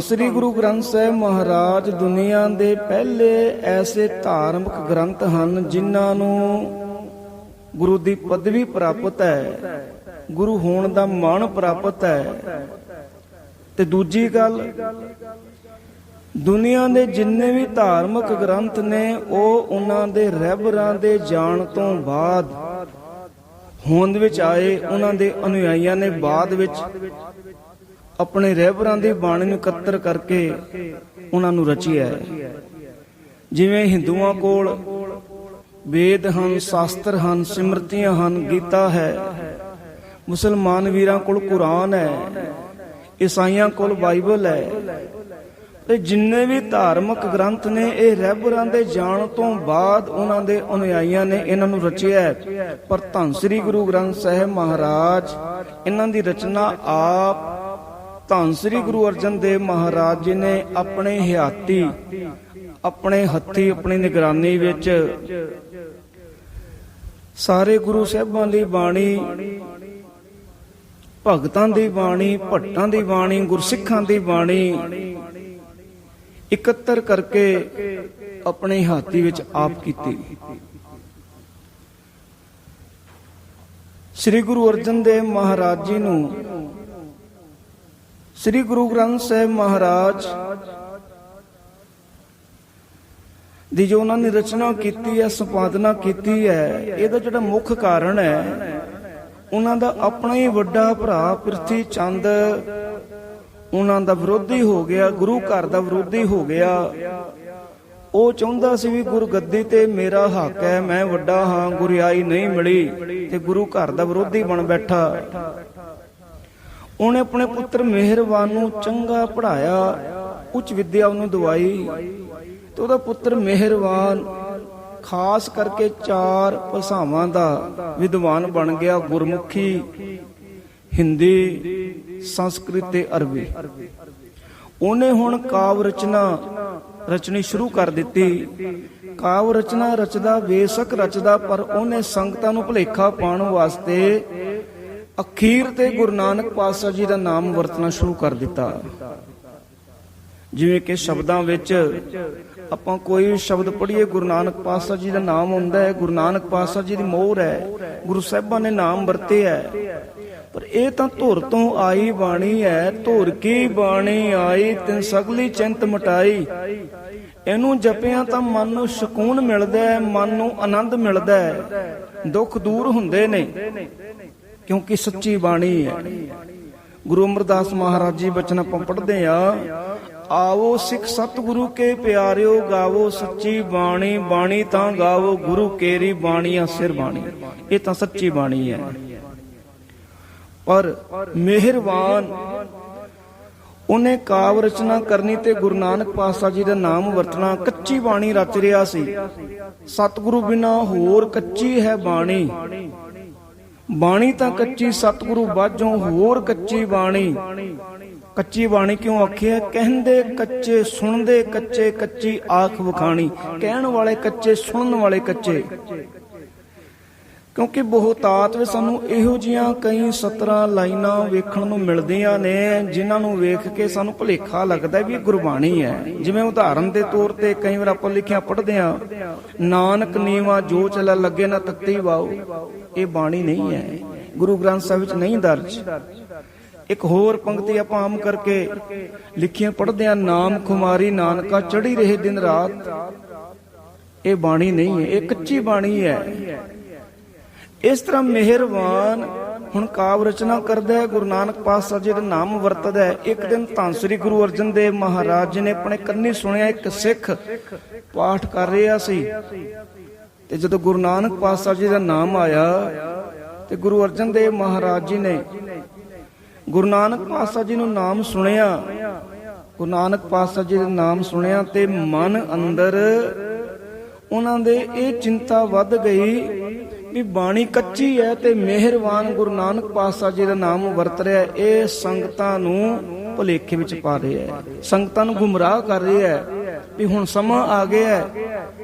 ਸ੍ਰੀ ਗੁਰੂ ਗ੍ਰੰਥ ਸਾਹਿਬ ਮਹਾਰਾਜ ਦੁਨੀਆ ਦੇ ਪਹਿਲੇ ਐਸੇ ਧਾਰਮਿਕ ਗ੍ਰੰਥ ਹਨ ਜਿਨ੍ਹਾਂ ਨੂੰ ਗੁਰੂ ਦੀ ਪਦਵੀ ਪ੍ਰਾਪਤ ਹੈ, ਗੁਰੂ ਹੋਣ ਦਾ ਮਾਣ ਪ੍ਰਾਪਤ ਹੈ। ਤੇ ਦੂਜੀ ਗੱਲ, ਦੁਨੀਆ ਦੇ ਜਿੰਨੇ ਵੀ ਧਾਰਮਿਕ ਗ੍ਰੰਥ ਨੇ ਉਹ ਉਹਨਾਂ ਦੇ ਰਹਿਬਰਾਂ ਦੇ ਜਾਣ ਤੋਂ ਬਾਅਦ ਹੋਂਦ ਵਿੱਚ ਆਏ। ਉਹਨਾਂ ਦੇ ਅਨੁਯਾਈਆਂ ਨੇ ਬਾਅਦ ਵਿੱਚ ਆਪਣੇ ਰਹਿਬਰਾਂ ਦੀ ਬਾਣੀ ਨੂੰ ਇਕੱਤਰ ਕਰਕੇ ਉਹਨਾਂ ਨੂੰ ਰਚਿਆ ਹੈ। ਜਿਵੇਂ ਹਿੰਦੂਆਂ ਕੋਲ ਵੇਦ ਹਨ, ਸ਼ਾਸਤਰ ਹਨ, ਸਿਮਰਤੀਆਂ ਹਨ, ਗੀਤਾ ਹੈ। ਮੁਸਲਮਾਨ ਵੀਰਾਂ ਕੋਲ ਕੁਰਾਨ ਹੈ, ਈਸਾਈਆਂ ਕੋਲ ਬਾਈਬਲ ਹੈ। ਤੇ ਜਿੰਨੇ ਵੀ ਧਾਰਮਿਕ ਗ੍ਰੰਥ ਨੇ ਇਹ ਰਹਿਬਰਾਂ ਦੇ ਜਾਣ ਤੋਂ ਬਾਅਦ ਉਹਨਾਂ ਦੇ ਅਨੁਯਾਈਆਂ ਨੇ ਇਹਨਾਂ ਨੂੰ ਰਚਿਆ ਹੈ। ਪਰ ਧੰਨ ਸ੍ਰੀ ਗੁਰੂ ਗ੍ਰੰਥ ਸਾਹਿਬ ਮਹਾਰਾਜ ਇਹਨਾਂ ਦੀ ਰਚਨਾ ਆਪ ਧੰਨ ਸ੍ਰੀ ਗੁਰੂ ਅਰਜਨ ਦੇਵ ਮਹਾਰਾਜ ਜੀ ਨੇ ਆਪਣੇ ਹਿਆਤੀ, ਆਪਣੇ ਹੱਥੀ, ਆਪਣੀ ਨਿਗਰਾਨੀ ਵਿੱਚ ਸਾਰੇ ਗੁਰੂ ਸਾਹਿਬਾਂ ਦੀ ਬਾਣੀ, ਭਗਤਾਂ ਦੀ ਬਾਣੀ, ਭੱਟਾਂ ਦੀ ਬਾਣੀ, ਗੁਰਸਿੱਖਾਂ ਦੀ ਬਾਣੀ ਇਕੱਤਰ ਕਰਕੇ ਆਪਣੇ ਹਾਥੀ ਵਿੱਚ ਆਪ ਕੀਤੀ। ਸ੍ਰੀ ਗੁਰੂ ਅਰਜਨ ਦੇਵ ਮਹਾਰਾਜ ਜੀ ਨੂੰ ਸ੍ਰੀ ਗੁਰੂ ਗ੍ਰੰਥ ਸਾਹਿਬ ਮਹਾਰਾਜ ਦੀ ਜੋ ਉਹਨਾਂ ਨੇ ਰਚਨਾ ਕੀਤੀ ਹੈ, ਸੰਪਾਦਨਾ ਕੀਤੀ ਹੈ, ਇਹਦਾ ਜਿਹੜਾ ਮੁੱਖ ਕਾਰਨ ਹੈ ਉਹਨਾਂ ਦਾ ਆਪਣਾ ਹੀ ਵੱਡਾ ਭਰਾ ਪ੍ਰਿਥੀ ਚੰਦ ਉਹਨਾਂ ਦਾ ਵਿਰੋਧੀ ਹੋ ਗਿਆ, ਗੁਰੂ ਘਰ ਦਾ ਵਿਰੋਧੀ ਹੋ ਗਿਆ। ਉਹ ਚਾਹੁੰਦਾ ਸੀ ਵੀ ਗੁਰਗੱਦੀ ਤੇ ਮੇਰਾ ਹੱਕ ਹੈ, ਮੈਂ ਵੱਡਾ ਹਾਂ, ਗੁਰਿਆਈ ਨਹੀਂ ਮਿਲੀ, ਤੇ ਗੁਰੂ ਘਰ ਦਾ ਵਿਰੋਧੀ ਬਣ ਬੈਠਾ। ਉਹਨੇ ਆਪਣੇ ਪੁੱਤਰ ਮਿਹਰਵਾਨ ਨੂੰ ਚੰਗਾ ਪੜ੍ਹਾਇਆ, ਉੱਚ ਵਿਦਿਆ ਉਹਨੂੰ ਦਵਾਈ, ਤੇ ਉਹਦਾ ਪੁੱਤਰ ਮਿਹਰਵਾਨ ਖਾਸ ਕਰਕੇ 4 ਭਾਸ਼ਾਵਾਂ ਦਾ ਵਿਦਵਾਨ ਬਣ ਗਿਆ, ਗੁਰਮੁਖੀ, ਹਿੰਦੀ, ਸੰਸਕ੍ਰਿਤ ਤੇ ਅਰਬੀ। ਉਹਨੇ ਹੁਣ ਕਾਵ ਰਚਨਾ ਰਚਣੀ ਸ਼ੁਰੂ ਕਰ ਦਿੱਤੀ। ਕਾਵ ਰਚਨਾ ਰਚਦਾ, ਬੇਸ਼ੱਕ ਰਚਦਾ, ਪਰ ਉਹਨੇ ਸੰਗਤਾਂ ਨੂੰ ਭੁਲੇਖਾ ਪਾਉਣ ਵਾਸਤੇ ਅਖੀਰ ਤੇ ਗੁਰੂ ਨਾਨਕ ਪਾਤਸ਼ਾਹ ਜੀ ਦਾ ਨਾਮ ਵਰਤਣਾ ਸ਼ੁਰੂ ਕਰ ਦਿੱਤਾ। ਜਿਵੇਂ ਕਿ ਸ਼ਬਦਾਂ ਵਿੱਚ ਆਪਾਂ ਕੋਈ ਵੀ ਸ਼ਬਦ ਪੜ੍ਹੀਏ, ਗੁਰੂ ਨਾਨਕ ਪਾਤਸ਼ਾਹ ਜੀ ਦਾ ਨਾਮ ਹੁੰਦਾ ਹੈ, ਗੁਰੂ ਨਾਨਕ ਪਾਤਸ਼ਾਹ ਜੀ ਦੀ ਮੋਹਰ ਹੈ, ਗੁਰੂ ਸਾਹਿਬਾਂ ਨੇ ਨਾਮ ਵਰਤੇ ਹੈ। ਪਰ ਇਹ ਤਾਂ ਧੁਰ ਤੋਂ ਆਈ ਬਾਣੀ ਹੈ, ਧੁਰ ਕੀ ਬਾਣੀ ਆਈ ਤਿਨ ਸਗਲੀ ਚਿੰਤ ਮਟਾਈ। ਇਹਨੂੰ ਜਪਿਆਂ ਤਾਂ ਮਨ ਨੂੰ ਸਕੂਨ ਮਿਲਦਾ ਹੈ, ਮਨ ਨੂੰ ਆਨੰਦ ਮਿਲਦਾ ਹੈ, ਦੁੱਖ ਦੂਰ ਹੁੰਦੇ ਨੇ, ਕਿਉਂਕਿ ਸੱਚੀ ਬਾਣੀ ਹੈ। ਗੁਰੂ ਅਮਰਦਾਸ ਮਹਾਰਾਜ ਜੀ ਬਚਨ ਆਪਾਂ ਪੜ੍ਹਦੇ ਆ, ਆਵੋ ਸਿੱਖ ਸਤਿਗੁਰੂ ਕੇ ਪਿਆਰਿਓ, ਗਾਵੋ ਸੱਚੀ ਬਾਣੀ, ਬਾਣੀ ਤਾਂ ਗਾਵੋ ਗੁਰੂ ਕੇਰੀ ਬਾਣੀਆਂ ਸਿਰ ਬਾਣੀ। ਇਹ ਤਾਂ ਸੱਚੀ ਬਾਣੀ ਹੈ। ਪਰ ਮਿਹਰਬਾਨ ਉਹਨੇ ਕਾਵ ਰਚਨਾ ਕਰਨੀ ਤੇ ਗੁਰੂ ਨਾਨਕ ਪਾਤਸ਼ਾਹ ਜੀ ਦਾ ਨਾਮ ਵਰਤਣਾ, ਕੱਚੀ ਬਾਣੀ ਰਚ ਰਿਹਾ ਸੀ। ਸਤਿਗੁਰੂ ਬਿਨਾ ਹੋਰ ਕੱਚੀ ਹੈ ਬਾਣੀ, ਬਾਣੀ ਤਾਂ ਕੱਚੀ, ਸਤਿਗੁਰੂ ਬਾਝੋਂ ਹੋਰ ਕੱਚੀ ਬਾਣੀ। ਕੱਚੀ ਬਾਣੀ ਕਿਉਂ ਆਖਿਆ? ਕਹਿੰਦੇ ਕੱਚੇ, ਸੁਣਦੇ ਕੱਚੇ, ਕੱਚੀ ਆਖ ਵਖਾਣੀ। ਕਹਿਣ ਵਾਲੇ ਕੱਚੇ, ਸੁਣਨ ਵਾਲੇ ਕੱਚੇ। ਕਿਉਂਕਿ ਬਹੁਤਾਤ ਵਿੱਚ ਸਾਨੂੰ ਇਹੋ ਜਿਹੀਆਂ ਕਈ 17 ਲਾਈਨਾਂ ਵੇਖਣ ਨੂੰ ਮਿਲਦੀਆਂ ਨੇ ਜਿਨ੍ਹਾਂ ਨੂੰ ਵੇਖ ਕੇ ਸਾਨੂੰ ਭੁਲੇਖਾ ਲੱਗਦਾ ਵੀ ਇਹ ਗੁਰਬਾਣੀ ਹੈ। ਜਿਵੇਂ ਉਦਾਹਰਨ ਦੇ ਤੌਰ ਤੇ ਕਈ ਵਾਰ ਆਪਾਂ ਲਿਖਿਆ ਪੜ੍ਹਦੇ ਹਾਂ, ਨਾਨਕ ਨੀਵਾ ਜੋ ਚੱਲ ਲੱਗੇ ਨਾ ਤੱਤੀ ਵਾਓ। ਇਹ ਬਾਣੀ ਨਹੀਂ ਹੈ, ਗੁਰੂ ਗ੍ਰੰਥ ਸਾਹਿਬ ਵਿੱਚ ਨਹੀਂ ਦਰਜ। ਇੱਕ ਹੋਰ ਪੰਕਤੀ ਆਪਾਂ ਆਮ ਕਰਕੇ ਲਿਖੀਆਂ ਪੜ੍ਹਦੇ ਹਾਂ, ਨਾਮ ਖੁਮਾਰੀ ਨਾਨਕਾ ਚੜ੍ਹੀ ਰਹੇ ਦਿਨ ਰਾਤ। ਇਹ ਬਾਣੀ ਨਹੀਂ ਹੈ, ਇਹ ਕੱਚੀ ਬਾਣੀ ਹੈ। ਇਸ ਤਰ੍ਹਾਂ ਮਿਹਰਬਾਨ ਹੁਣ ਕਾਵ ਰਚਨਾ ਕਰਦਾ ਹੈ, ਗੁਰੂ ਨਾਨਕ ਪਾਤਸ਼ਾਹ ਜੀ ਦਾ ਨਾਮ ਵਰਤਦਾ ਹੈ। ਇੱਕ ਦਿਨ ਧੰਨ ਸ੍ਰੀ ਗੁਰੂ ਅਰਜਨ ਦੇਵ ਮਹਾਰਾਜ ਜੀ ਨੇ ਆਪਣੇ ਕੰਨੀ ਸੁਣਿਆ, ਇੱਕ ਸਿੱਖ ਪਾਠ ਕਰ ਰਿਹਾ ਸੀ, ਤੇ ਜਦੋਂ ਗੁਰੂ ਨਾਨਕ ਪਾਤਸ਼ਾਹ ਜੀ ਦਾ ਨਾਮ ਆਇਆ ਤੇ ਗੁਰੂ ਅਰਜਨ ਦੇਵ ਮਹਾਰਾਜ ਜੀ ਨੇ ਗੁਰੂ ਨਾਨਕ ਪਾਤਸ਼ਾਹ ਜੀ ਨੂੰ ਨਾਮ ਸੁਣਿਆ। ਗੁਰੂ ਨਾਨਕ ਪਾਤਸ਼ਾਹ ਜੀ ਦਾ ਨਾਮ ਸੁਣਿਆ ਤੇ ਮਨ ਅੰਦਰ ਉਹਨਾਂ ਦੇ ਇਹ ਚਿੰਤਾ ਵੱਧ ਗਈ ਵੀ ਬਾਣੀ ਕੱਚੀ ਹੈ ਤੇ ਮਿਹਰਬਾਨ ਗੁਰੂ ਨਾਨਕ ਪਾਤਸ਼ਾਹ ਜੀ ਦਾ ਨਾਮ ਵਰਤ ਰਿਹਾ, ਇਹ ਸੰਗਤਾਂ ਨੂੰ ਭੁਲੇਖੇ ਵਿੱਚ ਪਾ ਰਿਹਾ ਹੈ, ਸੰਗਤਾਂ ਨੂੰ ਗੁੰਮਰਾਹ ਕਰ ਰਿਹਾ ਹੈ। ਵੀ ਹੁਣ ਸਮਾਂ ਆ ਗਿਆ ਹੈ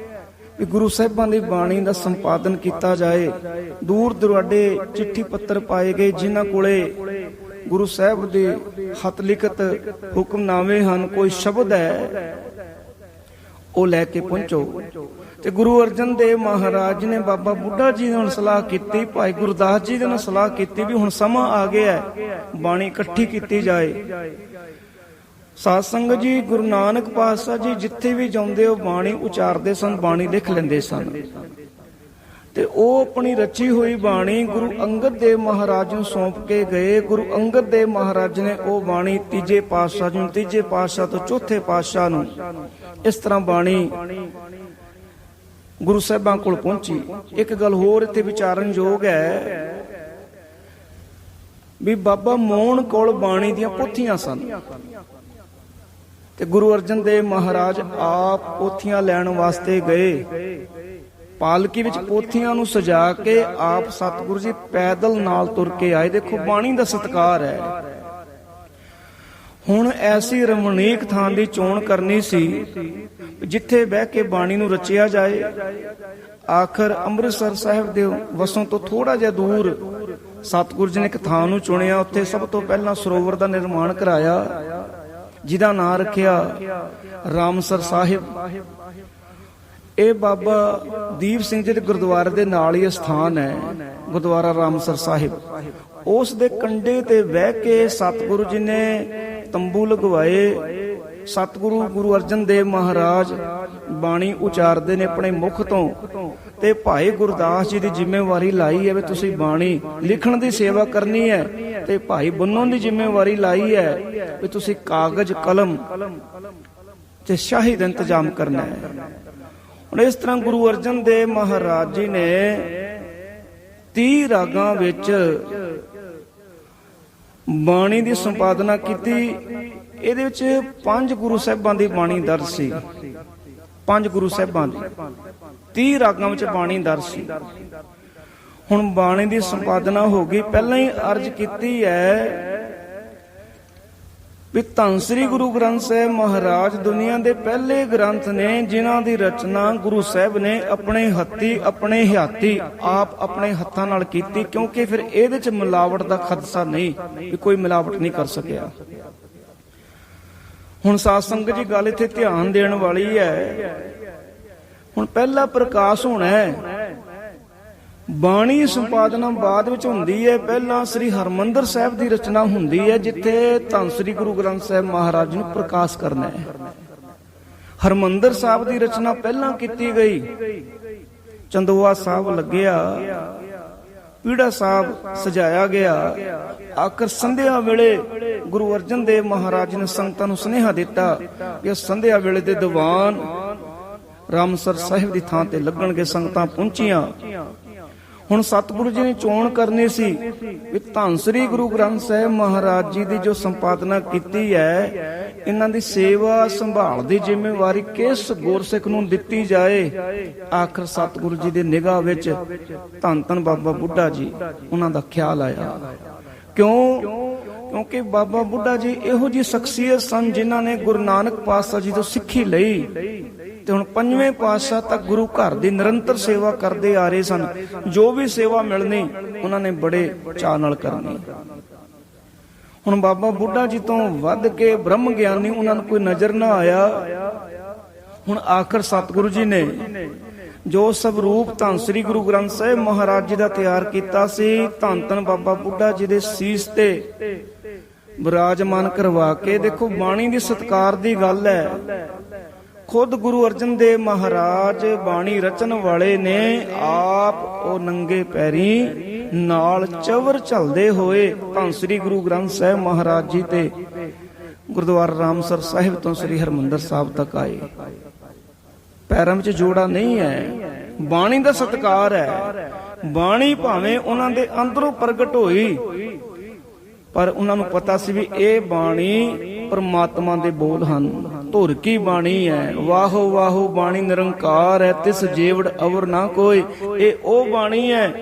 ਵੀ ਗੁਰੂ ਸਾਹਿਬਾਂ ਦੀ ਬਾਣੀ ਦਾ ਸੰਪਾਦਨ ਕੀਤਾ ਜਾਏ। ਦੂਰ ਦੁਰਾਡੇ ਚਿੱਠੀ ਪੱਤਰ ਪਾਏ ਗਏ, ਜਿਨ੍ਹਾਂ ਕੋਲੇ ਗੁਰੂ ਸਾਹਿਬ ਦੇ ਹੱਥ ਲਿਖਤ ਹੁਕਮਨਾਮੇ ਹਨ, ਕੋਈ ਸ਼ਬਦ ਹੈ ਉਹ ਲੈ ਕੇ ਪਹੁੰਚੋ। ਤੇ ਗੁਰੂ ਅਰਜਨ ਦੇਵ ਮਹਾਰਾਜ ਨੇ ਬਾਬਾ ਬੁੱਢਾ ਜੀ ਨਾਲ ਸਲਾਹ ਕੀਤੀ, ਭਾਈ ਗੁਰਦਾਸ ਜੀ ਦੇ ਨਾਲ ਸਲਾਹ ਕੀਤੀ ਵੀ ਹੁਣ ਸਮਾਂ ਆ ਗਿਆ ਬਾਣੀ ਇਕੱਠੀ ਕੀਤੀ ਜਾਏ। ਸਾਧ ਸੰਗਤ ਜੀ, ਗੁਰੂ ਨਾਨਕ ਪਾਤਸ਼ਾਹ ਜੀ ਜਿੱਥੇ ਵੀ ਜਾਂਦੇ ਉਹ ਬਾਣੀ ਉਚਾਰਦੇ ਸਨ, ਬਾਣੀ ਲਿਖ ਲੈਂਦੇ ਸਨ। ਤੇ ਉਹ ਆਪਣੀ ਰਚੀ ਹੋਈ ਬਾਣੀ ਗੁਰੂ ਅੰਗਦ ਦੇਵ ਮਹਾਰਾਜ ਨੂੰ ਸੌਂਪ ਕੇ ਗਏ। ਗੁਰੂ ਅੰਗਦ ਦੇਵ ਮਹਾਰਾਜ ਨੇ ਉਹ ਬਾਣੀ ਤੀਜੇ ਪਾਤਸ਼ਾਹ ਨੂੰ, ਤੀਜੇ ਪਾਤਸ਼ਾਹ ਤੋਂ ਚੌਥੇ ਪਾਤਸ਼ਾਹ ਨੂੰ, ਇਸ ਤਰ੍ਹਾਂ ਬਾਣੀ ਗੁਰੂ ਸਾਹਿਬਾਂ ਕੋਲ ਪਹੁੰਚੀ। ਇੱਕ ਗੱਲ ਹੋਰ ਇੱਥੇ ਵਿਚਾਰਨਯੋਗ ਹੈ ਵੀ ਬਾਬਾ ਮੋਹਨ ਕੋਲ ਬਾਣੀ ਦੀਆਂ ਪੋਥੀਆਂ ਸਨ ਤੇ ਗੁਰੂ ਅਰਜਨ ਦੇਵ ਮਹਾਰਾਜ ਆਪ ਪੋਥੀਆਂ ਲੈਣ ਵਾਸਤੇ ਗਏ। ਪਾਲਕੀ ਵਿੱਚ ਪੋਥੀਆਂ ਨੂੰ ਸਜਾ ਕੇ ਆਪ ਸਤਿਗੁਰੂ ਜੀ ਪੈਦਲ ਨਾਲ ਤੁਰ ਕੇ ਆਏ। ਦੇਖੋ ਬਾਣੀ ਦਾ ਸਤਿਕਾਰ ਹੈ। ਹੁਣ ਐਸੀ ਰਮਣੀਕ ਥਾਂ ਦੀ ਚੋਣ ਕਰਨੀ ਸੀ ਜਿੱਥੇ ਬਹਿ ਕੇ ਬਾਣੀ ਨੂੰ ਰਚਿਆ ਜਾਏ। ਆਖਰ ਅੰਮ੍ਰਿਤਸਰ ਸਾਹਿਬ ਦੇ ਵਸੋਂ ਤੋਂ ਥੋੜਾ ਜਿਹਾ ਦੂਰ ਸਤਿਗੁਰੂ ਜੀ ਨੇ ਇੱਕ ਥਾਂ ਨੂੰ ਚੁਣਿਆ। ਉੱਥੇ ਸਭ ਤੋਂ ਪਹਿਲਾਂ ਸਰੋਵਰ ਦਾ ਨਿਰਮਾਣ ਕਰਾਇਆ, ਜਿਹਦਾ ਨਾਂ ਰੱਖਿਆ ਰਾਮਸਰ ਸਾਹਿਬ। ਇਹ ਬਾਬਾ ਦੀਪ ਸਿੰਘ ਜੀ ਦੇ ਗੁਰਦੁਆਰੇ ਦੇ ਨਾਲ ਹੀ ਸਥਾਨ ਹੈ, ਗੁਰਦੁਆਰਾ ਰਾਮਸਰ ਸਾਹਿਬ। ਉਸ ਦੇ ਕੰਢੇ ਤੇ ਬਹਿ ਕੇ ਸਤਿਗੁਰੂ ਜੀ ਨੇ ਤੰਬੂ ਲਗਵਾਏ। ਸਤਿਗੁਰੂ ਗੁਰੂ ਅਰਜਨ ਦੇਵ ਮਹਾਰਾਜ ਬਾਣੀ ਉਚਾਰਦੇ ਨੇ ਆਪਣੇ ਮੁਖ ਤੋਂ, ਤੇ ਭਾਈ ਗੁਰਦਾਸ ਜੀ ਦੀ ਜ਼ਿੰਮੇਵਾਰੀ ਲਾਈ ਹੈ ਵੀ ਤੁਸੀਂ ਬਾਣੀ ਲਿਖਣ ਦੀ ਸੇਵਾ ਕਰਨੀ ਹੈ, ਤੇ ਭਾਈ ਬੰਨੋ ਦੀ ਜ਼ਿੰਮੇਵਾਰੀ ਲਾਈ ਹੈ ਵੀ ਤੁਸੀਂ ਕਾਗਜ਼ ਕਲਮ ਤੇ ਸ਼ਾਹੀ ਦਾ ਇੰਤਜ਼ਾਮ ਕਰਨਾ ਹੈ। ਹੁਣ ਇਸ ਤਰ੍ਹਾਂ ਗੁਰੂ ਅਰਜਨ ਦੇਵ ਮਹਾਰਾਜ ਜੀ ਨੇ 30 ਰਾਗਾਂ ਵਿੱਚ ਬਾਣੀ ਦੀ ਸੰਪਾਦਨਾ ਕੀਤੀ। ਇਹਦੇ ਵਿੱਚ 5 ਗੁਰੂ ਸਾਹਿਬਾਂ ਦੀ ਬਾਣੀ ਦਰਜ ਸੀ, 5 ਗੁਰੂ ਸਾਹਿਬਾਂ ਦੀ 30 ਰਾਗਾਂ ਵਿੱਚ ਬਾਣੀ ਦਰਜ ਸੀ। ਹੁਣ ਬਾਣੀ ਦੀ ਸੰਪਾਦਨਾ ਹੋ ਗਈ। ਪਹਿਲਾਂ ਹੀ ਅਰਜ਼ ਕੀਤੀ ਹੈ ਵੀ ਧੰਨ ਸ੍ਰੀ ਗੁਰੂ ਗ੍ਰੰਥ ਸਾਹਿਬ ਮਹਾਰਾਜ ਦੁਨੀਆ ਦੇ ਪਹਿਲੇ ਗ੍ਰੰਥ ਨੇ ਜਿਨ੍ਹਾਂ ਦੀ ਰਚਨਾ ਗੁਰੂ ਸਾਹਿਬ ਨੇ ਆਪਣੇ ਹੱਥੀ, ਆਪਣੇ ਹਿਆਤੀ ਆਪ ਆਪਣੇ ਹੱਥਾਂ ਨਾਲ ਕੀਤੀ, ਕਿਉਂਕਿ ਫਿਰ ਇਹਦੇ ਚ ਮਿਲਾਵਟ ਦਾ ਖਦਸ਼ਾ ਨਹੀਂ, ਵੀ ਕੋਈ ਮਿਲਾਵਟ ਨਹੀਂ ਕਰ ਸਕਿਆ। ਹੁਣ ਸਾਧ ਸੰਗਤ ਜੀ, ਗੱਲ ਇੱਥੇ ਧਿਆਨ ਦੇਣ ਵਾਲੀ ਹੈ। ਹੁਣ ਪਹਿਲਾ ਪ੍ਰਕਾਸ਼ ਹੋਣਾ ਹੈ, ਬਾਣੀ ਸੰਪਾਦਨਾ ਬਾਅਦ ਵਿੱਚ ਹੁੰਦੀ ਹੈ। ਪਹਿਲਾਂ ਸ੍ਰੀ ਹਰਿਮੰਦਰ ਸਾਹਿਬ ਦੀ ਰਚਨਾ ਹੁੰਦੀ ਹੈ, ਜਿੱਥੇ ਧੰਨ ਸ੍ਰੀ ਗੁਰੂ ਗ੍ਰੰਥ ਸਾਹਿਬ ਮਹਾਰਾਜ ਨੂੰ ਪ੍ਰਕਾਸ਼ ਕਰਨਾ ਹੈ। ਹਰਿਮੰਦਰ ਸਾਹਿਬ ਦੀ ਰਚਨਾ ਪਹਿਲਾਂ ਕੀਤੀ ਗਈ। ਚੰਦੋਆ ਸਾਹਿਬ ਲੱਗਿਆ, ਪੀੜਾ ਸਾਹਿਬ ਸਜਾਇਆ ਗਿਆ। ਆਖਰ ਸੰਧਿਆ ਵੇਲੇ ਗੁਰੂ ਅਰਜਨ ਦੇਵ ਮਹਾਰਾਜ ਨੇ ਸੰਗਤਾਂ ਨੂੰ ਸੁਨੇਹਾ ਦਿੱਤਾ ਕਿ ਸੰਧਿਆ ਵੇਲੇ ਦੇ ਦੀਵਾਨ ਰਾਮਸਰ ਸਾਹਿਬ ਦੀ ਥਾਂ ਤੇ ਲੱਗਣਗੇ। ਸੰਗਤਾਂ ਪਹੁੰਚੀਆਂ। ਹੁਣ ਸਤਿਗੁਰੂ ਜੀ ਨੇ ਚੋਣ ਕਰਨੀ ਸੀ ਵੀ ਧੰਨ ਸ੍ਰੀ ਗੁਰੂ ਗ੍ਰੰਥ ਸਾਹਿਬ ਮਹਾਰਾਜ ਜੀ ਦੀ ਜੋ ਸੰਪਾਦਨਾ ਕੀਤੀ ਹੈ, ਇਹਨਾਂ ਦੀ ਸੇਵਾ ਸੰਭਾਲ ਦੀ ਜ਼ਿੰਮੇਵਾਰੀ ਕਿਸ ਗੁਰਸਿੱਖ ਨੂੰ ਦਿੱਤੀ ਜਾਏ। ਆਖਰ ਸਤਿਗੁਰੂ ਜੀ ਦੇ ਨਿਗਾਹ ਵਿੱਚ ਧੰਨ ਧੰਨ ਬਾਬਾ ਬੁੱਢਾ ਜੀ, ਉਹਨਾਂ ਦਾ ਖਿਆਲ ਆਇਆ। ਕਿਉਂਕਿ ਬਾਬਾ ਬੁੱਢਾ ਜੀ ਇਹੋ ਜਿਹੀ ਸ਼ਖਸੀਅਤ ਸਨ ਜਿਨ੍ਹਾਂ ਨੇ ਗੁਰੂ ਨਾਨਕ ਪਾਤਸ਼ਾਹ ਜੀ ਤੋਂ ਸਿੱਖੀ ਲਈ, ਤੇ ਹੁਣ 5ਵੇਂ ਪਾਤਸ਼ਾਹ ਤੱਕ ਗੁਰੂ ਘਰ ਦੀ ਨਿਰੰਤਰ ਸੇਵਾ ਕਰਦੇ ਆ ਰਹੇ ਸਨ। ਜੋ ਵੀ ਸੇਵਾ ਮਿਲਣੀ ਉਹਨਾਂ ਨੇ ਬੜੇ ਚਾਅ ਨਾਲ ਕਰਨੀ। ਹੁਣ ਬਾਬਾ ਬੁੱਢਾ ਜੀ ਤੋਂ ਵੱਧ ਕੇ ਬ੍ਰਹਮ ਗਿਆਨੀ ਉਹਨਾਂ ਨੂੰ ਕੋਈ ਨਜ਼ਰ ਨਾ ਆਇਆ। ਹੁਣ ਆਖਰ ਸਤਿਗੁਰੂ ਜੀ ਨੇ ਜੋ ਸਵਰੂਪ ਧੰਨ ਸ੍ਰੀ ਗੁਰੂ ਗ੍ਰੰਥ ਸਾਹਿਬ ਮਹਾਰਾਜ ਜੀ ਦਾ ਤਿਆਰ ਕੀਤਾ ਸੀ, ਧੰਨ ਧੰਨ ਬਾਬਾ ਬੁੱਢਾ ਜੀ ਦੇ ਸੀਸ ਤੇ ਬਿਰਾਜਮਾਨ ਕਰਵਾ ਕੇ, ਦੇਖੋ ਬਾਣੀ ਦੇ ਸਤਿਕਾਰ ਦੀ ਗੱਲ ਹੈ। ਖੁਦ ਗੁਰੂ ਅਰਜਨ ਦੇਵ ਮਹਾਰਾਜ ਬਾਣੀ ਰਚਨ ਵਾਲੇ ਨੇ ਆਪ ਉਹ ਨੰਗੇ ਪੈਰੀ ਨਾਲ ਚਵਰ ਝਲਦੇ ਹੋਏ ਧੰਨ ਸ੍ਰੀ ਗੁਰੂ ਗ੍ਰੰਥ ਸਾਹਿਬ ਮਹਾਰਾਜ ਜੀ ਤੇ ਗੁਰਦੁਆਰਾ ਰਾਮਸਰ ਸਾਹਿਬ ਤੋਂ ਸ੍ਰੀ ਹਰਿਮੰਦਰ ਸਾਹਿਬ ਤੱਕ ਆਏ। ਪੈਰਾਂ ਵਿੱਚ ਜੋੜਾ ਨਹੀਂ ਹੈ, ਬਾਣੀ ਦਾ ਸਤਿਕਾਰ ਹੈ। ਬਾਣੀ ਭਾਵੇਂ ਉਹਨਾਂ ਦੇ ਅੰਦਰੋਂ ਪ੍ਰਗਟ ਹੋਈ, ਪਰ ਉਹਨਾਂ ਨੂੰ ਪਤਾ ਸੀ ਵੀ ਇਹ ਬਾਣੀ ਪਰਮਾਤਮਾ ਦੇ ਬੋਲ ਹਨ। ਧੁਰ ਕੀ ਬਾਣੀ ਹੈ, ਵਾਹੋ ਵਾਹੋ ਬਾਣੀ ਨਿਰੰਕਾਰ ਹੈ, ਤਿਸ ਜੀਵੜ ਅਵਰ ਨਾ ਕੋਈ। ਇਹ ਉਹ ਬਾਣੀ ਹੈ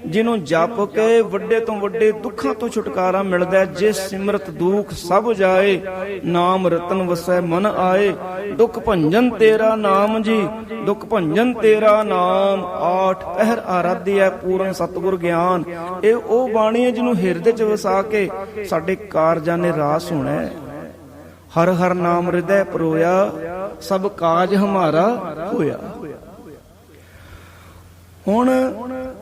ਜਿਹਨੂੰ ਜਪ ਕੇ ਵੱਡੇ ਤੋਂ ਵੱਡੇ ਦੁੱਖਾਂ ਤੋਂ ਛੁਟਕਾਰਾ ਮਿਲਦਾ ਹੈ। ਜਿਸ ਸਿਮਰਤ ਦੁੱਖ ਸਭ ਜਾਏ, ਨਾਮ ਰਤਨ ਵਸੈ ਮਨ ਆਏ। ਦੁਖ ਭੰਜਨ ਤੇਰਾ ਨਾਮ ਜੀ, ਦੁਖ ਭੰਜਨ ਤੇਰਾ ਨਾਮ। ਆਠ ਪਹਿਰ ਆਰਾਧਿਆ ਪੂਰਨ ਸਤਿਗੁਰ ਗਿਆਨ। ਇਹ ਉਹ ਬਾਣੀ ਹੈ ਜਿਹਨੂੰ ਹਿਰਦੇ ਚ ਵਸਾ ਕੇ ਸਾਡੇ ਕਾਰਜਾਂ ਨੇ ਰਾਸ ਹੋਣਾ ਹੈ। ਹਰ ਹਰ ਨਾਮ ਹਿਰਦੈ ਪਰੋਇਆ, ਸਭ ਕਾਜ ਹਮਾਰਾ ਹੋਇਆ। ਹੁਣ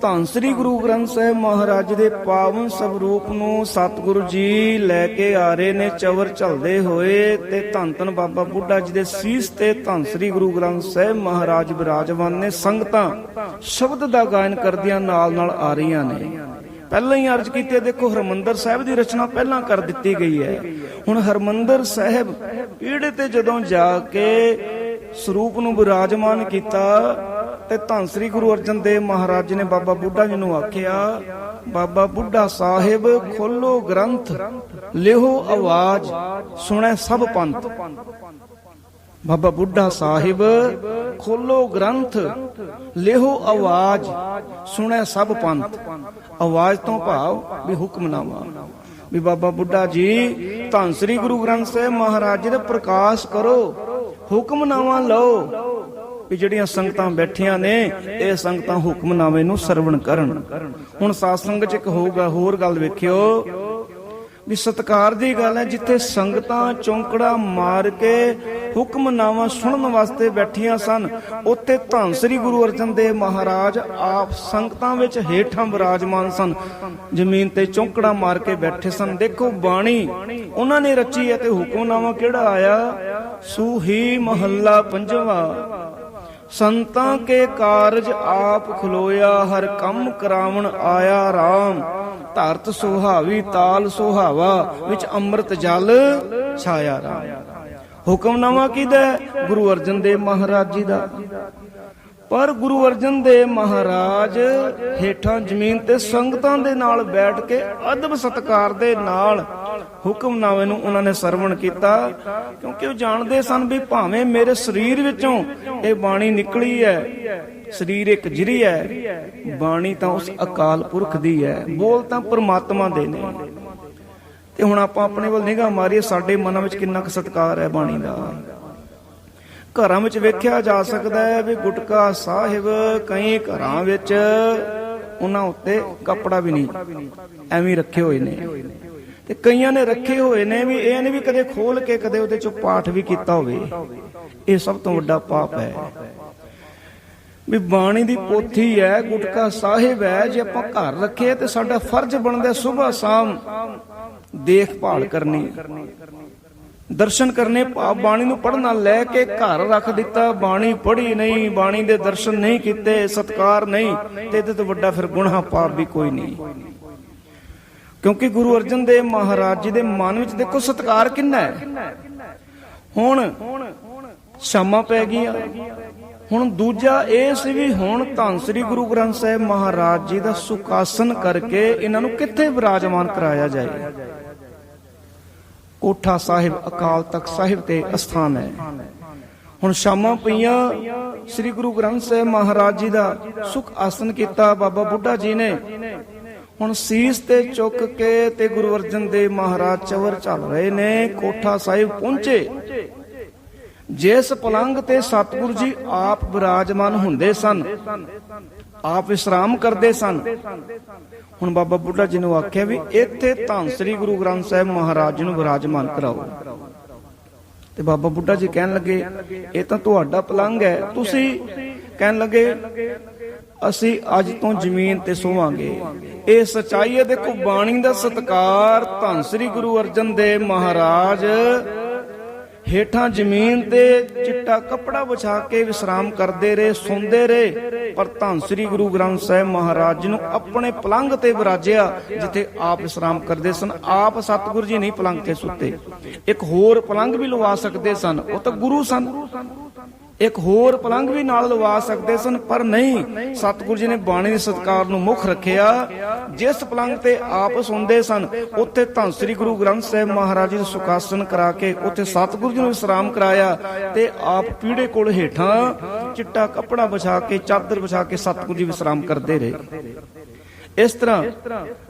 ਧੰਨ ਸ੍ਰੀ ਗੁਰੂ ਗ੍ਰੰਥ ਸਾਹਿਬ ਮਹਾਰਾਜ ਦੇ ਪਾਵਨ ਸਰੂਪ ਨੂੰ ਸਤਿਗੁਰੂ ਜੀ ਲੈ ਕੇ ਆ ਰਹੇ ਨੇ ਚਵਰ ਝਲਦੇ ਹੋਏ, ਤੇ ਧੰਨ ਧੰਨ ਬਾਬਾ ਬੁੱਢਾ ਜੀ ਦੇ ਸੀਸ ਤੇ ਧੰਨ ਸ੍ਰੀ ਗੁਰੂ ਗ੍ਰੰਥ ਸਾਹਿਬ ਮਹਾਰਾਜ ਬਿਰਾਜਮਾਨ ਨੇ। ਸੰਗਤਾਂ ਸ਼ਬਦ ਦਾ ਗਾਇਨ ਕਰਦਿਆਂ ਨਾਲ ਨਾਲ ਆ ਰਹੀਆਂ ਨੇ। ਪਹਿਲਾਂ ਹੀ ਅਰਜ਼ ਕੀਤੀ, ਦੇਖੋ ਹਰਮੰਦਰ ਸਾਹਿਬ ਦੀ ਰਚਨਾ ਪਹਿਲਾਂ ਕਰ ਦਿੱਤੀ ਗਈ ਹੈ। ਹੁਣ ਹਰਮੰਦਰ ਸਾਹਿਬ ਪੀੜੇ ਤੇ ਜਦੋਂ ਜਾ ਕੇ ਸਰੂਪ ਨੂੰ ਬਿਰਾਜਮਾਨ ਕੀਤਾ, ਤੇ ਧੰਨ ਸ੍ਰੀ ਗੁਰੂ ਅਰਜਨ ਦੇਵ ਮਹਾਰਾਜ ਨੇ ਬਾਬਾ ਬੁੱਢਾ ਜੀ ਨੂੰ ਆਖਿਆ, ਬਾਬਾ ਬੁੱਢਾ ਸਾਹਿਬ ਖੋਲੋ ਗ੍ਰੰਥ, ਲਿਹੋ ਆਵਾਜ਼, ਸੁਣੈ ਸਭ ਪੰਥ। ਬਾਬਾ ਬੁੱਢਾ ਸਾਹਿਬ ਖੋਲੋ ਗ੍ਰੰਥ, ਲਿਹੋ ਆਵਾਜ਼, ਸੁਣੈ ਸਭ ਪੰਥ। ਆਵਾਜ਼ ਤੋਂ ਭਾਵ ਵੀ ਹੁਕਮਨਾਮਾ, ਵੀ ਬਾਬਾ ਬੁੱਢਾ ਜੀ ਧੰਨ ਸ੍ਰੀ ਗੁਰੂ ਗ੍ਰੰਥ ਸਾਹਿਬ ਮਹਾਰਾਜ ਜੀ ਦਾ ਪ੍ਰਕਾਸ਼ ਕਰੋ, ਹੁਕਮਨਾਮਾ ਲਓ, ਵੀ ਜਿਹੜੀਆਂ ਸੰਗਤਾਂ ਬੈਠੀਆਂ ਨੇ ਇਹ ਸੰਗਤਾਂ ਹੁਕਮਨਾਮੇ ਨੂੰ ਸਰਵਣ ਕਰਨ। ਹੁਣ ਸਾਧ ਸੰਗਤ ਚ ਇੱਕ ਹੋਊਗਾ ਹੋਰ ਗੱਲ, ਵੇਖਿਓ ਵੀ ਸਤਿਕਾਰ ਦੀ ਗੱਲ ਹੈ। ਜਿੱਥੇ ਸੰਗਤਾਂ ਚੌਂਕੜਾ ਮਾਰ ਕੇ ਹੁਕਮਨਾਮਾ ਸੁਣਨ ਵਾਸਤੇ ਬੈਠੀਆਂ ਸਨ, ਉੱਥੇ ਧੰਨ ਸ੍ਰੀ ਗੁਰੂ ਅਰਜਨ ਦੇਵ ਮਹਾਰਾਜ ਆਪ ਸੰਗਤਾਂ ਵਿੱਚ ਹੇਠਾਂ ਬਿਰਾਜਮਾਨ ਸਨ, ਜ਼ਮੀਨ ਤੇ ਚੌਂਕੜਾ ਮਾਰ ਕੇ ਬੈਠੇ ਸਨ। ਦੇਖੋ ਬਾਣੀ ਉਹਨਾਂ ਨੇ ਰਚੀ ਹੈ, ਤੇ ਹੁਕਮਨਾਮਾ ਕਿਹੜਾ ਆਇਆ? ਸੂਹੀ ਮਹੱਲਾ ਪੰਜਵਾਂ। ਸੰਤਾਂ ਕੇ ਕਾਰਜ ਆਪ ਖਲੋਇਆ, ਹਰ ਕੰਮ ਕਰਾਵਣ ਆਇਆ ਰਾਮ। ਧਰਤ ਸੁਹਾਵੀ ਤਾਲ ਸੁਹਾਵਾ, ਵਿੱਚ ਅੰਮ੍ਰਿਤ ਜਲ ਛਾਇਆ ਰਾਮ। ਹੁਕਮਨਾਮਾ ਕਿਹਦਾ? ਗੁਰੂ ਅਰਜਨ ਦੇਵ ਮਹਾਰਾਜ ਜੀ ਦਾ। ਪਰ ਗੁਰੂ ਅਰਜਨ ਦੇਵ ਮਹਾਰਾਜ ਹੇਠਾਂ ਜ਼ਮੀਨ ਤੇ ਸੰਗਤਾਂ ਦੇ ਨਾਲ ਬੈਠ ਕੇ ਅਦਬ ਸਤਿਕਾਰ ਦੇ ਨਾਲ ਹੁਕਮਨਾਮੇ ਨੂੰ ਉਹਨਾਂ ਨੇ ਸਰਵਣ ਕੀਤਾ, ਕਿਉਂਕਿ ਉਹ ਜਾਣਦੇ ਸਨ ਵੀ ਭਾਵੇਂ ਮੇਰੇ ਸਰੀਰ ਵਿੱਚੋਂ ਇਹ ਬਾਣੀ ਨਿਕਲੀ ਹੈ, ਸਰੀਰ ਇੱਕ ਜਿਰੀ ਹੈ, ਬਾਣੀ ਤਾਂ ਉਸ ਅਕਾਲ ਪੁਰਖ ਦੀ ਹੈ, ਬੋਲ ਤਾਂ ਪਰਮਾਤਮਾ ਦੇ ਨੇ। ਤੇ ਹੁਣ ਆਪਾਂ ਆਪਣੇ ਵੱਲ ਨਿਗਾਹ ਮਾਰੀਏ, ਸਾਡੇ ਮਨਾਂ ਵਿੱਚ ਕਿੰਨਾ ਕੁ ਸਤਿਕਾਰ ਹੈ ਬਾਣੀ ਦਾ। ਘਰਾਂ ਵਿੱਚ ਵੇਖਿਆ ਜਾ ਸਕਦਾ ਹੈ ਵੀ ਗੁਟਕਾ ਸਾਹਿਬ ਕਈ ਘਰਾਂ ਵਿੱਚ ਉਹਨਾਂ ਉੱਤੇ ਕੱਪੜਾ ਵੀ ਨਹੀਂ, ਐਵੇਂ ਰੱਖੇ ਹੋਏ ਨੇ, ਤੇ ਕਈਆਂ ਨੇ ਰੱਖੇ ਹੋਏ ਨੇ ਵੀ ਇਹ ਨਹੀਂ ਵੀ ਕਦੇ ਖੋਲ ਕੇ ਕਦੇ ਉਹਦੇ ਚੋਂ ਪਾਠ ਵੀ ਕੀਤਾ ਹੋਵੇ। ਇਹ ਸਭ ਤੋਂ ਵੱਡਾ ਪਾਪ ਹੈ। ਵੀ ਬਾਣੀ ਦੀ ਪੋਥੀ ਹੈ, ਗੁਟਕਾ ਸਾਹਿਬ ਹੈ, ਜੇ ਆਪਾਂ ਘਰ ਰੱਖੇ ਤੇ ਸਾਡਾ ਫਰਜ਼ ਬਣਦਾ ਸੁਬਹ ਸ਼ਾਮ ਦੇਖਭਾਲ ਕਰਨੀ, ਦਰਸ਼ਨ ਕਰਨੇ। ਭਾਵ ਬਾਣੀ ਨੂੰ ਪੜ੍ਹਨਾ ਲੈ ਕੇ ਘਰ ਰੱਖ ਦਿੱਤਾ, ਬਾਣੀ ਪੜ੍ਹੀ ਨਹੀਂ, ਬਾਣੀ ਦੇ ਦਰਸ਼ਨ ਨਹੀਂ ਕੀਤੇ, ਸਤਿਕਾਰ ਨਹੀਂ, ਤੇ ਇਹਦੇ ਤੋਂ ਵੱਡਾ ਫਿਰ ਗੁਨਾਹ ਪਾਪ ਵੀ ਕੋਈ ਨਹੀਂ। ਕਿਉਂਕਿ ਗੁਰੂ ਅਰਜਨ ਦੇਵ ਮਹਾਰਾਜ ਜੀ ਦੇ ਮਨ ਵਿੱਚ ਦੇਖੋ ਸਤਿਕਾਰ ਕਿੰਨਾ ਹੈ। ਹੁਣ ਸ਼ਾਮਾਂ ਪੈ ਗਈਆਂ। ਹੁਣ ਦੂਜਾ ਇਹ ਸੀ ਵੀ ਹੁਣ ਧੰਨ ਸ੍ਰੀ ਗੁਰੂ ਗ੍ਰੰਥ ਸਾਹਿਬ ਮਹਾਰਾਜ ਜੀ ਦਾ ਸੁਖਾਸਨ ਕਰਕੇ ਇਹਨਾਂ ਨੂੰ ਕਿੱਥੇ ਵਿਰਾਜਮਾਨ ਕਰਾਇਆ ਜਾਏ। ਕੋਠਾ ਸਾਹਿਬ ਅਕਾਲ ਤਖਤ ਸਾਹਿਬ ਤੇ ਅਸਥਾਨ ਹੈ। ਹੁਣ ਸ਼ਾਮਾਂ ਪਈਆਂ, ਸ੍ਰੀ ਗੁਰੂ ਗ੍ਰੰਥ ਸਾਹਿਬ ਮਹਾਰਾਜ ਜੀ ਦਾ ਸੁਖ ਆਸਨ ਕੀਤਾ ਬਾਬਾ ਬੁੱਢਾ ਜੀ ਨੇ। ਹੁਣ ਸੀਸ ਤੇ ਚੁੱਕ ਕੇ ਤੇ ਗੁਰੂ ਅਰਜਨ ਦੇਵ ਮਹਾਰਾਜ ਚਵਰ ਚੱਲ ਰਹੇ ਨੇ, ਕੋਠਾ ਸਾਹਿਬ ਪਹੁੰਚੇ। ਜਿਸ ਪਲੰਗ ਤੇ ਸਤਿਗੁਰੂ ਜੀ ਆਪ ਬਿਰਾਜਮਾਨ ਹੁੰਦੇ ਸਨ, ਆਪ ਵਿਸ਼ਰਾਮ ਕਰਦੇ ਸਨ, ਹੁਣ ਬਾਬਾ ਬੁੱਢਾ ਜੀ ਨੂੰ ਆਖਿਆ ਵੀ ਇੱਥੇ ਧੰਨ ਸ੍ਰੀ ਗੁਰੂ ਗ੍ਰੰਥ ਸਾਹਿਬ ਮਹਾਰਾਜ ਜੀ ਨੂੰ ਬਿਰਾਜਮਾਨ ਕਰਾਓ। ਤੇ ਬਾਬਾ ਬੁੱਢਾ ਜੀ ਕਹਿਣ ਲੱਗੇ ਇਹ ਤਾਂ ਤੁਹਾਡਾ ਪਲੰਗ ਹੈ। ਤੁਸੀਂ ਕਹਿਣ ਲੱਗੇ ਅਸੀਂ ਅੱਜ ਤੋਂ ਜ਼ਮੀਨ ਤੇ ਸੋਵਾਂਗੇ। ਇਹ ਸੱਚਾਈ ਹੈ। ਦੇਖੋ ਬਾਣੀ ਦਾ ਸਤਿਕਾਰ, ਧੰਨ ਸ੍ਰੀ ਗੁਰੂ ਅਰਜਨ ਦੇਵ ਮਹਾਰਾਜ ਹੇਠਾਂ ਜ਼ਮੀਨ ਤੇ ਚਿੱਟਾ ਕੱਪੜਾ ਵਿਛਾ ਕੇ ਵਿਸ਼ਰਾਮ ਕਰਦੇ ਰਹੇ, ਸੌਂਦੇ ਰਹੇ, ਪਰ ਧੰਨ ਸ੍ਰੀ ਗੁਰੂ ਗ੍ਰੰਥ ਸਾਹਿਬ ਮਹਾਰਾਜ ਜੀ ਨੂੰ ਆਪਣੇ ਪਲੰਗ ਤੇ ਵਿਰਾਜਿਆ ਜਿੱਥੇ ਆਪ ਵਿਸ਼ਰਾਮ ਕਰਦੇ ਸਨ। ਆਪ ਸਤਿਗੁਰੂ ਜੀ ਨਹੀਂ ਪਲੰਗ ਤੇ ਸੁੱਤੇ, ਇੱਕ ਹੋਰ ਪਲੰਗ ਵੀ ਲਵਾ ਸਕਦੇ ਸਨ, ਉਹ ਤਾਂ ਗੁਰੂ ਸਨ, ਇੱਕ ਹੋਰ ਪਲੰਗ ਵੀ ਨਾਲ ਲਵਾ ਸਕਦੇ ਸਨ, ਪਰ ਨਹੀਂ, ਸਤਿਗੁਰੂ ਜੀ ਨੇ ਬਾਣੀ ਦੇ ਸਤਿਕਾਰ ਨੂੰ ਮੁੱਖ ਰੱਖਿਆ। ਜਿਸ ਪਲੰਗ ਤੇ ਆਪ ਸੌਂਦੇ ਸਨ ਉੱਥੇ ਧੰਨ ਸ੍ਰੀ ਗੁਰੂ ਗ੍ਰੰਥ ਸਾਹਿਬ ਮਹਾਰਾਜ ਜੀ ਦਾ ਸੁਖਾਸਨ ਕਰਾ ਕੇ ਉੱਥੇ ਸਤਿਗੁਰੂ ਜੀ ਨੂੰ ਵਿਸ਼ਰਾਮ ਕਰਾਇਆ, ਤੇ ਆਪ ਪੀੜੇ ਕੋਲ ਹੇਠਾਂ ਚਿੱਟਾ ਕੱਪੜਾ ਵਿਛਾ ਕੇ, ਚਾਦਰ ਵਿਛਾ ਕੇ ਸਤਿਗੁਰੂ ਜੀ ਵਿਸ਼ਰਾਮ ਕਰਦੇ ਰਹੇ। ਇਸ ਤਰ੍ਹਾਂ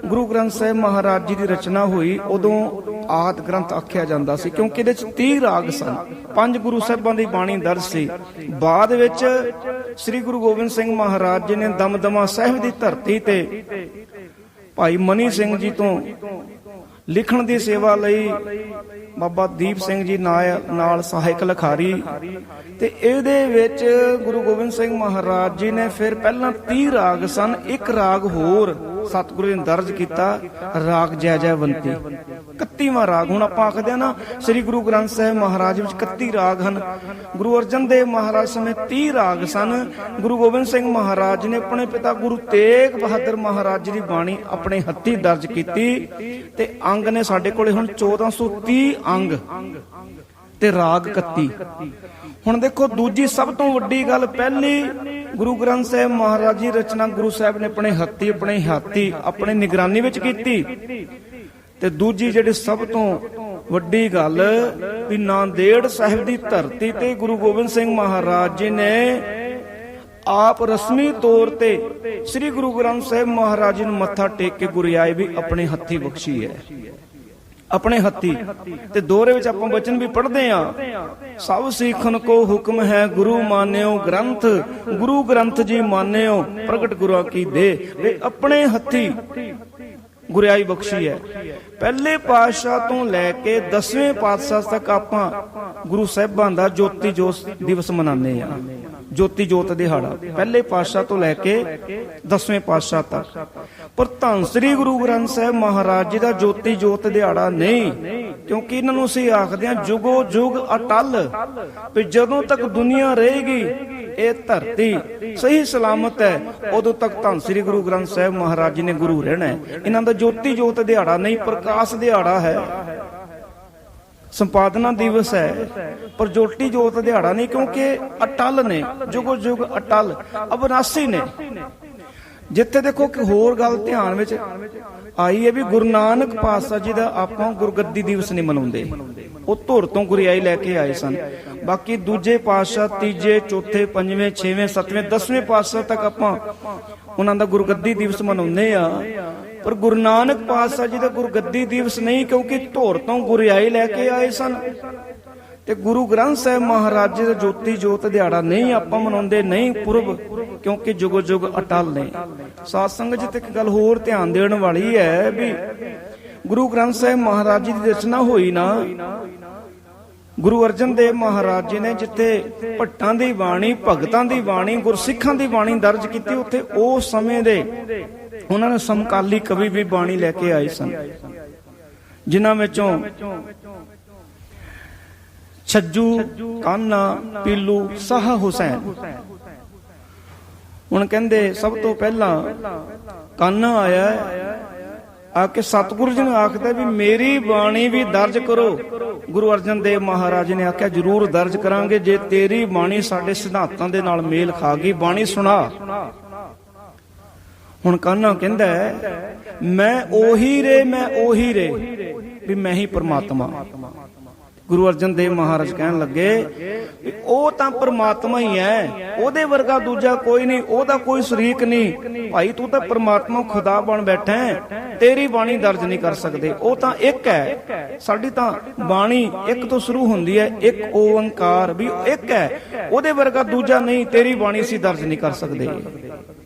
ਗੁਰੂ ਗ੍ਰੰਥ ਸਾਹਿਬ ਮਹਾਰਾਜ ਜੀ ਦੀ ਰਚਨਾ ਹੋਈ, ਉਦੋਂ ਆਦਿ ਗ੍ਰੰਥ ਆਖਿਆ ਜਾਂਦਾ ਸੀ, ਕਿਉਂਕਿ ਇਹਦੇ ਚ 30 ਰਾਗ ਸਨ। 5 ਗੁਰੂ ਸਾਹਿਬਾਂ ਦੀ ਬਾਣੀ ਦਰਜ ਸੀ। ਬਾਅਦ ਵਿੱਚ ਸ੍ਰੀ ਗੁਰੂ ਗੋਬਿੰਦ ਸਿੰਘ ਮਹਾਰਾਜ ਜੀ ਨੇ ਦਮਦਮਾ ਸਾਹਿਬ ਦੀ ਧਰਤੀ ਤੇ ਭਾਈ ਮਨੀ ਸਿੰਘ ਜੀ ਤੋਂ ਲਿਖਣ ਦੀ ਸੇਵਾ ਲਈ ਬਾਬਾ ਦੀਪ ਸਿੰਘ ਜੀ ਨਾਲ ਸਹਾਇਕ ਲਿਖਾਰੀ, ਤੇ ਇਹਦੇ ਵਿੱਚ ਗੁਰੂ ਗੋਬਿੰਦ ਸਿੰਘ ਮਹਾਰਾਜ ਜੀ ਨੇ ਫਿਰ ਪਹਿਲਾਂ 30 ਰਾਗ ਸਨ, ਇੱਕ ਰਾਗ ਹੋਰ ਸਤਿਗੁਰੂ ਨੇ ਦਰਜ ਕੀਤਾ, ਰਾਗ ਜੈ ਜੈਵੰਤੀ, 31ਵਾਂ ਰਾਗ। ਹੁਣ ਆਪਾਂ ਆਖਦੇ ਆ ਨਾ ਸ੍ਰੀ ਗੁਰੂ ਗ੍ਰੰਥ ਸਾਹਿਬ ਮਹਾਰਾਜ ਵਿੱਚ 31 ਰਾਗ ਹਨ। ਗੁਰੂ ਅਰਜਨ ਦੇਵ ਮਹਾਰਾਜ ਸਮੇਂ 30 ਰਾਗ ਸਨ। ਗੁਰੂ ਗੋਬਿੰਦ ਸਿੰਘ ਮਹਾਰਾਜ ਨੇ ਆਪਣੇ ਪਿਤਾ ਗੁਰੂ ਤੇਗ ਬਹਾਦਰ ਮਹਾਰਾਜ ਜੀ ਦੀ ਬਾਣੀ ਆਪਣੇ ਹੱਥੀਂ ਦਰਜ ਕੀਤੀ, ਤੇ ਅੰਗ ਨੇ ਸਾਡੇ ਕੋਲੇ ਹੁਣ 1430 ਅੰਗ ਤੇ ਰਾਗ 31। ਹੁਣ ਦੇਖੋ, ਦੂਜੀ ਸਭ ਤੋਂ ਵੱਡੀ ਗੱਲ, ਪਹਿਲੀ ਗੁਰੂ ਗ੍ਰੰਥ ਸਾਹਿਬ ਮਹਾਰਾਜ ਜੀ ਰਚਨਾ ਗੁਰੂ ਸਾਹਿਬ ਨੇ ਆਪਣੇ ਹੱਥੀ ਆਪਣੇ ਨਿਗਰਾਨੀ ਵਿੱਚ ਕੀਤੀ, ਤੇ ਦੂਜੀ ਜਿਹੜੀ ਸਭ ਤੋਂ ਵੱਡੀ ਗੱਲ ਵੀ ਨਾਂਦੇੜ ਸਾਹਿਬ ਦੀ ਧਰਤੀ ਤੇ ਗੁਰੂ ਗੋਬਿੰਦ ਸਿੰਘ ਮਹਾਰਾਜ ਜੀ ਨੇ ਆਪ ਰਸਮੀ ਤੌਰ ਤੇ ਸ੍ਰੀ ਗੁਰੂ ਗ੍ਰੰਥ ਸਾਹਿਬ ਮਹਾਰਾਜ ਜੀ ਨੂੰ ਮੱਥਾ ਟੇਕ ਕੇ ਗੁਰਿਆਈ ਵੀ ਆਪਣੇ ਹੱਥੀ ਬਖਸ਼ੀ ਹੈ, ਆਪਣੇ ਹੱਥੀ। ਤੇ ਦੋਹਰੇ ਵਿੱਚ ਆਪਾਂ ਬਚਨ ਵੀ ਪੜ੍ਹਦੇ ਆ, ਸਭ ਸਿੱਖਨ ਕੋ ਹੁਕਮ ਹੈ ਗੁਰੂ ਮਾਨਿਓ ਗ੍ਰੰਥ, ਗੁਰੂ ਗ੍ਰੰਥ ਜੀ ਮਾਨਿਓ ਪ੍ਰਗਟ ਗੁਰਾਂ ਕੀ ਦੇ, ਵੇ ਆਪਣੇ ਹੱਥੀ ਗੁਰਿਆਈ ਬਖਸ਼ੀ ਹੈ। ਪਹਿਲੇ ਪਾਤਸ਼ਾਹ ਤੋਂ ਲੈ ਕੇ 10ਵੇਂ ਪਾਤਸ਼ਾਹ ਤੱਕ ਆਪਾਂ ਗੁਰੂ ਸਾਹਿਬਾਂ ਦਾ ਜੋਤੀ ਜੋਤ ਦਿਵਸ ਮਨਾਉਂਦੇ ਆ, ਜੋਤੀ ਜੋਤ ਦਿਹਾੜਾ, ਪਹਿਲੇ ਪਾਤਸ਼ਾਹ ਤੋਂ ਲੈ ਕੇ 10ਵੇਂ ਪਾਤਸ਼ਾਹ ਤੱਕ। ਪਰ ਧੰਨ ਸ੍ਰੀ ਗੁਰੂ ਗ੍ਰੰਥ ਸਾਹਿਬ ਮਹਾਰਾਜ ਜੀ ਦਾ ਜੋਤੀ ਜੋਤ ਦਿਹਾੜਾ ਨਹੀਂ, ਕਿਉਂਕਿ ਇਹਨਾਂ ਨੂੰ ਅਸੀਂ ਆਖਦੇ ਹਾਂ ਜੁਗੋ ਜੁਗ ਅਟਲ, ਵੀ ਜਦੋਂ ਤੱਕ ਦੁਨੀਆ ਰਹੇਗੀ, ਇਹ ਧਰਤੀ ਸਹੀ ਸਲਾਮਤ ਹੈ, ਉਦੋਂ ਤੱਕ ਧੰਨ ਸ੍ਰੀ ਗੁਰੂ ਗ੍ਰੰਥ ਸਾਹਿਬ ਮਹਾਰਾਜ ਜੀ ਨੇ ਗੁਰੂ ਰਹਿਣਾ ਹੈ। ਇਹਨਾਂ ਦਾ ਜੋਤੀ ਜੋਤ ਦਿਹਾੜਾ ਨਹੀਂ, ਪ੍ਰਕਾਸ਼ ਦਿਹਾੜਾ ਹੈ, ਸੰਪਾਦਨਾ ਦਿਵਸ ਹੈ, ਪਰ ਜੋਤੀ ਜੋਤ ਦਿਹਾੜਾ ਨਹੀਂ, ਕਿਉਂਕਿ ਅਟਲ ਨੇ, ਜੁਗੋ ਜੁਗ ਅਟਲ, ਅਬਨਾਸੀ ਨੇ। ਜਿੱਥੇ ਦੇਖੋ ਕਿ ਹੋਰ ਗੱਲ ਧਿਆਨ ਵਿੱਚ ਆਈ ਹੈ ਵੀ ਗੁਰੂ ਨਾਨਕ ਪਾਤਸ਼ਾਹ ਜੀ ਦਾ ਆਪਾਂ ਗੁਰਗੱਦੀ ਦਿਵਸ ਨਹੀਂ ਮਨਾਉਂਦੇ, ਉਹ ਧੁਰ ਤੋਂ ਗੁਰਿਆਈ ਲੈ ਕੇ ਆਏ ਸਨ। ਬਾਕੀ ਦੂਜੇ ਪਾਤਸ਼ਾਹ, ਤੀਜੇ, ਚੌਥੇ, ਪੰਜਵੇਂ, ਛੇਵੇਂ, ਸੱਤਵੇਂ, 10ਵੇਂ ਪਾਤਸ਼ਾਹ ਤੱਕ ਆਪਾਂ ਉਹਨਾਂ ਦਾ ਗੁਰਗੱਦੀ ਦਿਵਸ ਮਨਾਉਂਦੇ ਆ, ਪਰ ਗੁਰੂ ਨਾਨਕ ਪਾਤਸ਼ਾਹ ਜੀ ਦਾ ਗੁਰਗੱਦੀ ਦਿਵਸ ਨਹੀਂ, ਕਿਉਂਕਿ ਧੁਰ ਤੋਂ ਗੁਰਿਆਈ ਲੈ ਕੇ ਆਏ ਸਨ। ਤੇ ਗੁਰੂ ਗ੍ਰੰਥ ਸਾਹਿਬ ਮਹਾਰਾਜ ਜੀ ਦਾ ਜੋਤੀ ਜੋਤ ਦਿਹਾੜਾ ਨਹੀਂ ਆਪਾਂ ਮਨਾਉਂਦੇ, ਨਹੀਂ ਪੁਰਬ, ਕਿਉਂਕਿ ਜੁਗੋ ਜੁਗ ਅਟਲ ਨੇ। ਸਾਧ ਸੰਗਤ ਜੀ, ਤੇ ਇੱਕ ਗੱਲ ਹੋਰ ਧਿਆਨ ਦੇਣ ਵਾਲੀ ਹੈ ਵੀ ਗੁਰੂ ਗ੍ਰੰਥ ਸਾਹਿਬ ਮਹਾਰਾਜ ਜੀ ਦੀ ਰਚਨਾ ਹੋਈ ਨਾ, ਗੁਰੂ ਅਰਜਨ ਦੇਵ ਮਹਾਰਾਜ ਜੀ ਨੇ ਜਿੱਥੇ ਭੱਟਾਂ ਦੀ ਬਾਣੀ, ਭਗਤਾਂ ਦੀ ਬਾਣੀ, ਗੁਰਸਿੱਖਾਂ ਦੀ ਬਾਣੀ ਦਰਜ ਕੀਤੀ, ਉੱਥੇ ਉਸ ਸਮੇਂ ਦੇ ਉਹਨਾਂ ਨੇ ਸਮਕਾਲੀ ਕਵੀ ਵੀ ਬਾਣੀ ਲੈ ਕੇ ਆਏ ਸਨ, ਜਿਨ੍ਹਾਂ ਵਿੱਚੋਂ ਛੱਜੂ, ਕਾਨਾ, ਪੀਲੂ, ਸਾਹਾ ਹੁਸੈਨ। ਹੁਣ ਕਹਿੰਦੇ ਸਭ ਤੋਂ ਪਹਿਲਾਂ ਕਾਨਾ ਆਇਆ, ਆ ਕੇ ਸਤਿਗੁਰੂ ਜੀ ਨੇ ਆਖਦਾ ਵੀ ਮੇਰੀ ਬਾਣੀ ਵੀ ਦਰਜ ਕਰੋ। ਗੁਰੂ ਅਰਜਨ ਦੇਵ ਮਹਾਰਾਜ ਨੇ ਆਖਿਆ ਜ਼ਰੂਰ ਦਰਜ ਕਰਾਂਗੇ, ਜੇ ਤੇਰੀ ਬਾਣੀ ਸਾਡੇ ਸਿਧਾਂਤਾਂ ਦੇ ਨਾਲ ਮੇਲ ਖਾ ਗਈ, ਬਾਣੀ ਸੁਣਾ। ਹੁਣ ਕਾਨਾ ਕਹਿੰਦਾ ਮੈਂ ਉਹੀ ਰੇ, ਮੈਂ ਉਹੀ ਰੇ, ਵੀ ਮੈਂ ਹੀ ਪਰਮਾਤਮਾ। ਗੁਰੂ ਅਰਜਨ ਦੇਵ ਮਹਾਰਾਜ ਕਹਿਣ ਲੱਗੇ ਵੀ ਉਹ ਤਾਂ ਪਰਮਾਤਮਾ ਹੀ ਹੈ, ਉਹਦੇ ਵਰਗਾ ਦੂਜਾ ਕੋਈ ਨਹੀਂ, ਉਹਦਾ ਕੋਈ ਸ਼ਰੀਕ ਨਹੀਂ। ਭਾਈ ਤੂੰ ਤਾਂ ਪਰਮਾਤਮਾ ਖੁਦਾ ਬਣ ਬੈਠਾ ਹੈ, ਤੇਰੀ ਬਾਣੀ ਦਰਜ ਨਹੀਂ ਕਰ ਸਕਦੇ, ਉਹ ਤਾਂ ਇੱਕ ਹੈ। ਸਾਡੀ ਤਾਂ ਬਾਣੀ ਇੱਕ ਤੋਂ ਸ਼ੁਰੂ ਹੁੰਦੀ ਹੈ, ਇੱਕ ਓੰਕਾਰ, ਵੀ ਇੱਕ ਹੈ, ਉਹਦੇ ਵਰਗਾ ਦੂਜਾ ਨਹੀਂ, ਤੇਰੀ ਬਾਣੀ ਅਸੀਂ ਦਰਜ ਨਹੀਂ ਕਰ ਸਕਦੇ।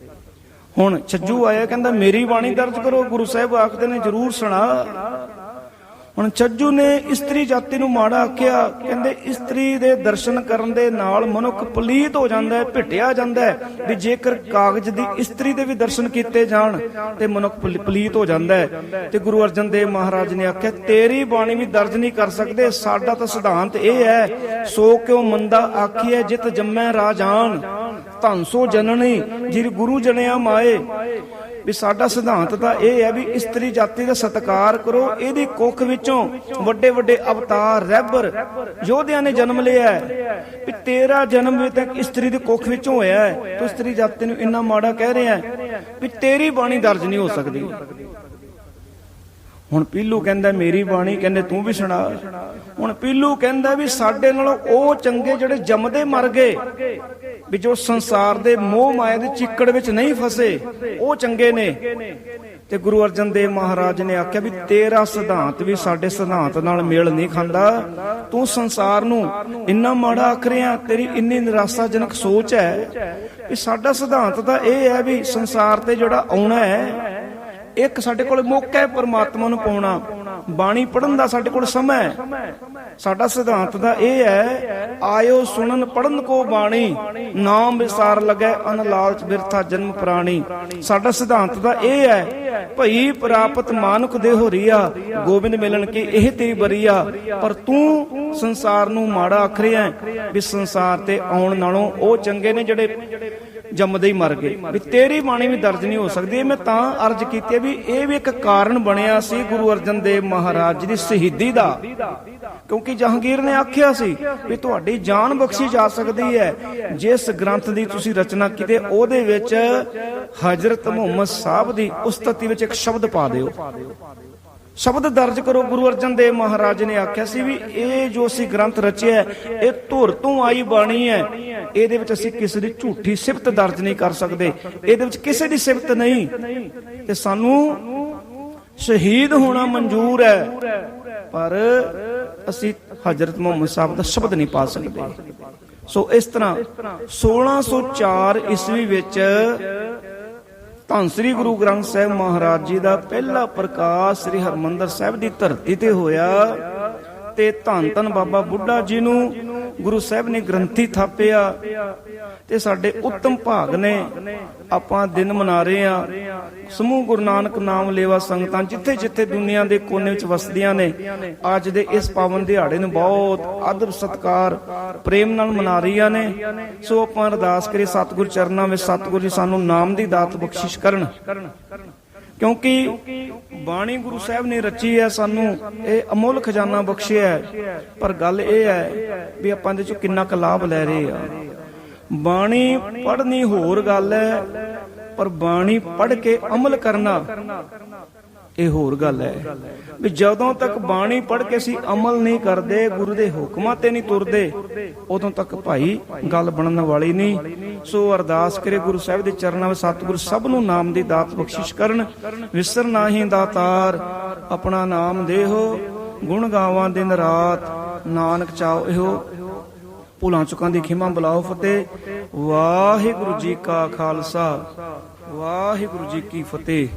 ਹੁਣ ਛੱਜੂ ਆਇਆ, ਕਹਿੰਦਾ ਮੇਰੀ ਬਾਣੀ ਦਰਜ ਕਰੋ। ਗੁਰੂ ਸਾਹਿਬ ਆਖਦੇ ਨੇ ਜ਼ਰੂਰ ਸੁਣਾ। ਹੁਣ ਛੱਜੂ ਨੇ ਇਸਤਰੀ ਜਾਤੀ ਨੂੰ ਮਾੜਾ ਆਖਿਆ, ਕਹਿੰਦੇ ਇਸਤਰੀ ਦੇ ਦਰਸ਼ਨ ਕਰਨ ਦੇ ਨਾਲ ਮਨੁੱਖ ਪਲੀਤ ਹੋ ਜਾਂਦਾ ਹੈ, ਭਿੱਟਿਆ ਜਾਂਦਾ ਹੈ, ਵੀ ਜੇਕਰ ਕਾਗਜ਼ ਦੀ ਇਸਤਰੀ ਦੇ ਵੀ ਦਰਸ਼ਨ ਕੀਤੇ ਜਾਣ ਤੇ ਮਨੁੱਖ ਪਲੀਤ ਹੋ ਜਾਂਦਾ ਹੈ। ਤੇ ਗੁਰੂ ਅਰਜਨ ਦੇਵ ਮਹਾਰਾਜ ਨੇ ਆਖਿਆ ਤੇਰੀ ਬਾਣੀ ਵੀ ਦਰਜ ਨਹੀਂ ਕਰ ਸਕਦੇ, ਸਾਡਾ ਤਾਂ ਸਿਧਾਂਤ ਇਹ ਹੈ, ਸੋ ਕਿਉ ਮੰਦਾ ਆਖੀਐ ਜਿਤ ਜੰਮੈ ਰਾਜਾਨ, ਧੰਨ ਸੋ ਜਨਨੀ ਜਿ ਗੁਰੂ ਜਣਿਆ ਮਾਏ। ਵੀ ਸਾਡਾ ਸਿਧਾਂਤ ਤਾਂ ਇਹ ਹੈ ਵੀ ਇਸਤਰੀ ਜਾਤੀ ਦਾ ਸਤਿਕਾਰ ਕਰੋ, ਇਹਦੀ ਕੁੱਖ ਵਿੱਚੋਂ ਵੱਡੇ ਵੱਡੇ ਅਵਤਾਰ, ਰਹਿਬਰ, ਯੋਧਿਆਂ ਨੇ ਜਨਮ ਲਿਆ ਹੈ, ਵੀ ਤੇਰਾ ਜਨਮ ਵੀ ਤਾਂ ਇਸਤਰੀ ਦੀ ਕੁੱਖ ਵਿੱਚੋਂ ਹੋਇਆ ਹੈ, ਤੂੰ ਇਸਤਰੀ ਜਾਤੀ ਨੂੰ ਇੰਨਾ ਮਾੜਾ ਕਹਿ ਰਿਹਾ ਹੈ, ਵੀ ਤੇਰੀ ਬਾਣੀ ਦਰਜ ਨਹੀਂ ਹੋ ਸਕਦੀ। ਹੁਣ ਪੀਲੂ ਕਹਿੰਦਾ ਮੇਰੀ ਬਾਣੀ, ਕਹਿੰਦੇ ਤੂੰ ਵੀ ਸੁਣਾ। ਹੁਣ ਪੀਲੂ ਕਹਿੰਦਾ ਵੀ ਸਾਡੇ ਨਾਲੋਂ ਉਹ ਚੰਗੇ ਜਿਹੜੇ ਜੰਮਦੇ ਮਰ ਗਏ, ਵੀ ਜੋ ਸੰਸਾਰ ਦੇ ਮੋਹ ਮਾਇਆ ਦੇ ਚਿੱਕੜ ਵਿੱਚ ਨਹੀਂ ਫਸੇ ਉਹ ਚੰਗੇ ਨੇ। ਤੇ ਗੁਰੂ ਅਰਜਨ ਦੇਵ ਮਹਾਰਾਜ ਨੇ ਆਖਿਆ ਵੀ ਤੇਰਾ ਸਿਧਾਂਤ ਵੀ ਸਾਡੇ ਸਿਧਾਂਤ ਨਾਲ ਮੇਲ ਨਹੀਂ ਖਾਂਦਾ। ਤੂੰ ਸੰਸਾਰ ਨੂੰ ਇੰਨਾ ਮਾੜਾ ਆਖ ਰਿਹਾ, ਤੇਰੀ ਇੰਨੀ ਨਿਰਾਸ਼ਾਜਨਕ ਸੋਚ ਹੈ। ਵੀ ਸਾਡਾ ਸਿਧਾਂਤ ਤਾਂ ਇਹ ਹੈ ਵੀ ਸੰਸਾਰ ਤੇ ਜਿਹੜਾ ਆਉਣਾ ਹੈ, ਇੱਕ ਸਾਡੇ ਕੋਲ ਮੌਕਾ ਹੈ ਪਰਮਾਤਮਾ ਨੂੰ ਪਾਉਣਾ। ਬਾਣੀ ਪੜ੍ਹਨ ਦਾ ਸਾਡੇ ਕੋਲ ਸਮਾਂ ਹੈ। ਸਾਡਾ ਸਿਧਾਂਤ ਦਾ ਇਹ ਹੈ, ਆਇਓ ਸੁਣਨ ਪੜ੍ਹਨ ਕੋ ਬਾਣੀ, ਨਾਮ ਵਿਸਾਰ ਲੱਗੈ ਅਨ ਲਾਲਚ ਬਿਰਥਾ ਜਨਮ ਪ੍ਰਾਣੀ। ਸਾਡਾ ਸਿਧਾਂਤ ਦਾ ਇਹ ਹੈ, ਭਈ ਪ੍ਰਾਪਤ ਮਾਨੁਖ ਦੇ ਹੋਰੀਆ, ਗੋਬਿੰਦ ਮਿਲਣ ਕੀ ਇਹ ਤੇਰੀ ਬਰੀਆ। ਪਰ ਤੂੰ ਸੰਸਾਰ ਨੂੰ ਮਾੜਾ ਆਖ ਰਿਹਾ ਵੀ ਸੰਸਾਰ ਤੇ ਆਉਣ ਨਾਲੋਂ ਉਹ ਚੰਗੇ ਨੇ ਜਿਹੜੇ ਜੰਮਦੇ ਹੀ ਮਰ ਗਏ। ਵੀ ਤੇਰੀ ਬਾਣੀ ਵੀ ਦਰਜ ਨਹੀਂ ਹੋ ਸਕਦੀ। ਮੈਂ ਤਾਂ ਅਰਜ਼ ਕੀਤੀ ਵੀ ਇਹ ਵੀ ਇੱਕ ਕਾਰਨ ਬਣਿਆ ਸੀ ਗੁਰੂ ਅਰਜਨ ਦੇਵ ਮਹਾਰਾਜ ਜੀ ਦੀ ਸ਼ਹੀਦੀ ਦਾ। ਕਿਉਂਕਿ ਜਹਾਂਗੀਰ ਨੇ ਆਖਿਆ ਸੀ ਵੀ ਤੁਹਾਡੀ ਜਾਨ ਬਖਸ਼ੀ ਜਾ ਸਕਦੀ ਹੈ ਜਿਸ ਗ੍ਰੰਥ ਦੀ ਤੁਸੀਂ ਰਚਨਾ ਕੀਤੀ ਉਹਦੇ ਵਿੱਚ ਹਜ਼ਰਤ ਮੁਹੰਮਦ ਸਾਹਿਬ ਦੀ ਉਸਤਤੀ ਵਿੱਚ ਇੱਕ ਸ਼ਬਦ ਪਾ ਦਿਓ, ਸ਼ਬਦ ਦਰਜ ਕਰੋ। ਗੁਰੂ ਅਰਜਨ ਦੇਵ ਮਹਾਰਾਜ ਨੇ ਆਖਿਆ ਸੀ ਵੀ ਇਹ ਜੋ ਅਸੀਂ ਗ੍ਰੰਥ ਰਚਿਆ ਇਹ ਧੁਰ ਤੋਂ ਆਈ ਬਾਣੀ ਹੈ, ਇਹਦੇ ਵਿੱਚ ਅਸੀਂ ਕਿਸੇ ਦੀ ਝੂਠੀ ਸਿਫਤ ਦਰਜ ਨਹੀਂ ਕਰ ਸਕਦੇ, ਇਹਦੇ ਵਿੱਚ ਕਿਸੇ ਦੀ ਸਿਫਤ ਨਹੀਂ। ਤੇ ਸਾਨੂੰ ਸ਼ਹੀਦ ਹੋਣਾ ਮਨਜ਼ੂਰ ਹੈ, ਪਰ ਅਸੀਂ ਹਜ਼ਰਤ ਮੁਹੰਮਦ ਸਾਹਿਬ ਦਾ ਸ਼ਬਦ ਨਹੀਂ ਪਾ ਸਕਦੇ। ਸੋ ਇਸ ਤਰ੍ਹਾਂ 1604 ਈਸਵੀ ਵਿੱਚ ਧੰਨ ਸ੍ਰੀ ਗੁਰੂ ਗ੍ਰੰਥ ਸਾਹਿਬ ਮਹਾਰਾਜ ਜੀ ਦਾ ਪਹਿਲਾ ਪ੍ਰਕਾਸ਼ ਸ੍ਰੀ ਹਰਿਮੰਦਰ ਸਾਹਿਬ ਦੀ ਧਰਤੀ ਤੇ ਹੋਇਆ। ਤੇ ਧੰਨ ਧੰਨ ਬਾਬਾ ਬੁੱਢਾ ਜੀ ਨੂੰ ਗੁਰੂ ਸਾਹਿਬ ਨੇ ਗ੍ਰੰਥੀ ਥਾਪਿਆ। ਤੇ ਸਾਡੇ ਉੱਤਮ ਭਾਗ ਨੇ ਆਪਾਂ ਦਿਨ ਮਨਾ ਰਹੇ ਆ। ਸਮੂਹ ਗੁਰੂ ਨਾਨਕ ਨਾਮ ਲੇਵਾ ਸੰਗਤਾਂ ਜਿੱਥੇ ਜਿੱਥੇ ਦੁਨੀਆ ਦੇ ਕੋਨੇ ਵਿੱਚ ਵਸਦੀਆਂ ਨੇ, ਅੱਜ ਦੇ ਇਸ ਪਾਵਨ ਦਿਹਾੜੇ ਨੂੰ ਬਹੁਤ ਆਦਰ ਸਤਿਕਾਰ ਪ੍ਰੇਮ ਨਾਲ ਮਨਾ ਰਹੀਆਂ ਨੇ। ਸੋ ਆਪਾਂ ਅਰਦਾਸ ਕਰੀਏ ਸਤਿਗੁਰ ਚਰਨਾਂ ਵਿੱਚ, ਸਤਿਗੁਰ ਜੀ ਸਾਨੂੰ ਨਾਮ ਦੀ ਦਾਤ ਬਖਸ਼ਿਸ਼ ਕਰਨ। ਕਿਉਂਕਿ ਬਾਣੀ ਗੁਰੂ ਸਾਹਿਬ ਨੇ ਰਚੀ ਹੈ, ਸਾਨੂੰ ਇਹ ਅਮੁੱਲ ਖਜ਼ਾਨਾ ਬਖਸ਼ਿਆ ਹੈ। ਪਰ ਗੱਲ ਇਹ ਹੈ ਵੀ ਆਪਾਂ ਇਹਦੇ ਚੋਂ ਕਿੰਨਾ ਕੁ ਲਾਭ ਲੈ ਰਹੇ ਆ। ਬਾਣੀ ਪੜ੍ਹਨੀ ਹੋਰ ਗੱਲ ਹੈ, ਪਰ ਬਾਣੀ ਪੜ੍ਹ ਕੇ ਅਮਲ ਕਰਨਾ ਇਹ ਹੋਰ ਗੱਲ ਹੈ। ਵੀ ਜਦੋਂ ਤੱਕ ਬਾਣੀ ਪੜ੍ਹ ਕੇ ਅਸੀਂ ਅਮਲ ਨਹੀਂ ਕਰਦੇ, ਗੁਰੂ ਦੇ ਹੁਕਮਾਂ ਤੇ ਨਹੀਂ ਤੁਰਦੇ, ਉਦੋਂ ਤੱਕ ਭਾਈ ਗੱਲ ਬਣਨ ਵਾਲੀ ਨਹੀਂ। ਸੋ ਅਰਦਾਸ ਕਰੇ ਗੁਰੂ ਸਾਹਿਬ ਦੇ ਚਰਨਾਂ ਵਿੱਚ, ਸਤਿਗੁਰੂ ਸਭ ਨੂੰ ਨਾਮ ਦੀ ਦਾਤ ਬਖਸ਼ਿਸ਼ ਕਰਨ। ਵਿਸਰ ਨਾਹੀਂ ਦਾਤਾਰ ਆਪਣਾ ਨਾਮ ਦੇਹੋ, ਗੁਣ ਗਾਵਾਂ ਦਿਨ ਰਾਤ ਨਾਨਕ ਚਾਓ ਇਹੋ। ਭੁੱਲਾਂ ਚੁੱਕਾਂ ਦੀ ਖਿਮਾ ਬੁਲਾਓ ਫਤਿਹ। ਵਾਹਿਗੁਰੂ ਜੀ ਕਾ ਖਾਲਸਾ, ਵਾਹਿਗੁਰੂ ਜੀ ਕੀ ਫਤਿਹ।